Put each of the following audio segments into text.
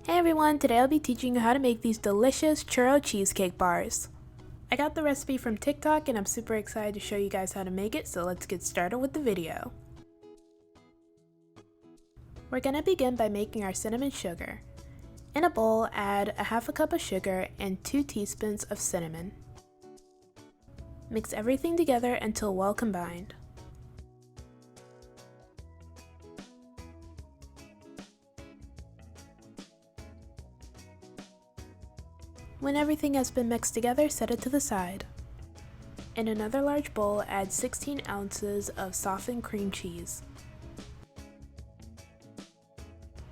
Hey everyone, today I'll be teaching you how to make these delicious churro cheesecake bars. I got the recipe from TikTok and I'm super excited to show you guys how to make it, so let's get started with the video. We're gonna begin by making our cinnamon sugar. In a bowl, add a half a cup of sugar and 2 teaspoons of cinnamon. Mix everything together until well combined. When everything has been mixed together, set it to the side. In another large bowl, add 16 ounces of softened cream cheese.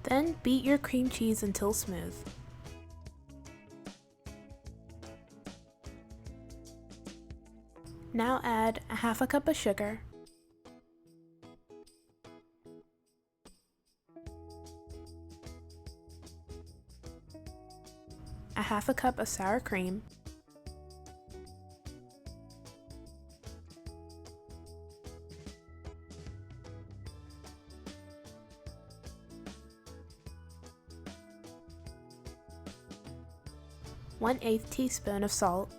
Then beat your cream cheese until smooth. Now add a half a cup of sugar, a half a cup of sour cream, one-eighth teaspoon of salt,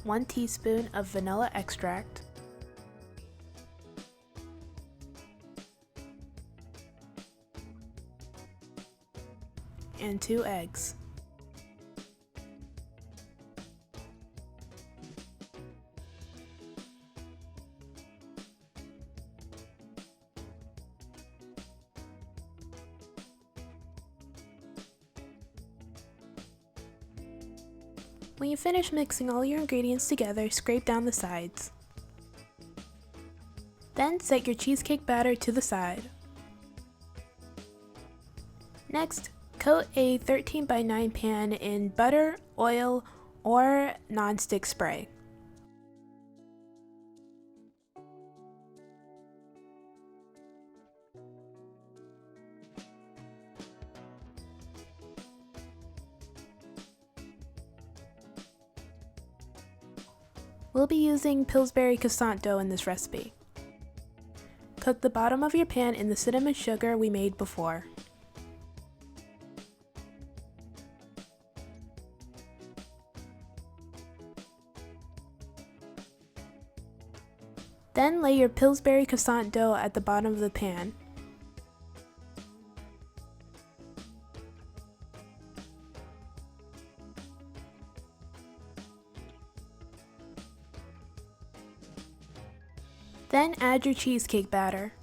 1 teaspoon of vanilla extract, and 2 eggs. When you finish mixing all your ingredients together, scrape down the sides. Then set your cheesecake batter to the side. Next, coat a 13 by 9 pan in butter, oil, or non-stick spray. We'll be using Pillsbury Crescent dough in this recipe. Cook the bottom of your pan in the cinnamon sugar we made before. Then lay your Pillsbury Crescent dough at the bottom of the pan. Then add your cheesecake batter.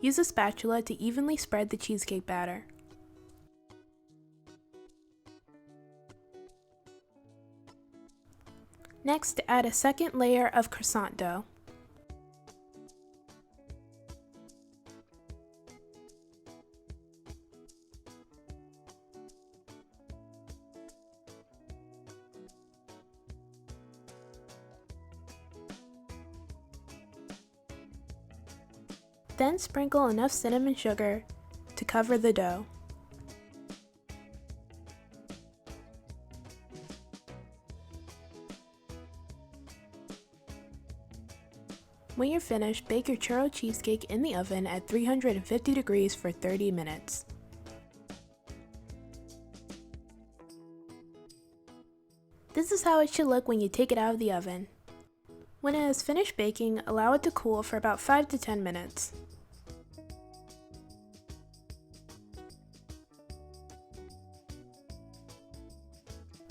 Use a spatula to evenly spread the cheesecake batter. Next, add a second layer of croissant dough. Then sprinkle enough cinnamon sugar to cover the dough. When you're finished, bake your churro cheesecake in the oven at 350 degrees for 30 minutes. This is how it should look when you take it out of the oven. When it has finished baking, allow it to cool for about 5 to 10 minutes.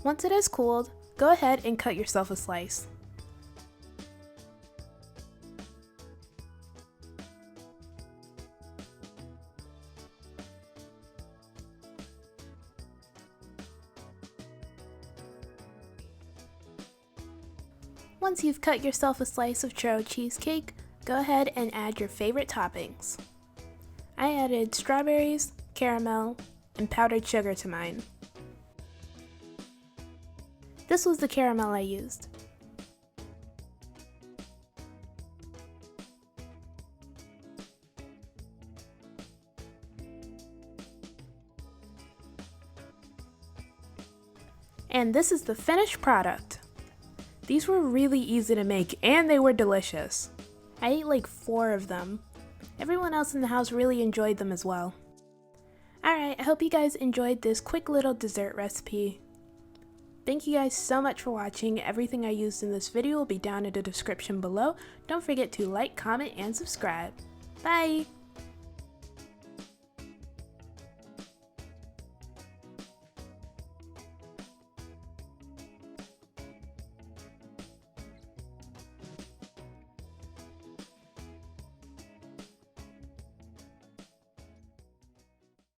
Once it has cooled, go ahead and cut yourself a slice. Once you've cut yourself a slice of churro cheesecake, go ahead and add your favorite toppings. I added strawberries, caramel, and powdered sugar to mine. This was the caramel I used. And this is the finished product. These were really easy to make and they were delicious. I ate like 4 of them. Everyone else in the house really enjoyed them as well. Alright, I hope you guys enjoyed this quick little dessert recipe. Thank you guys so much for watching. Everything I used in this video will be down in the description below. Don't forget to like, comment, and subscribe. Bye!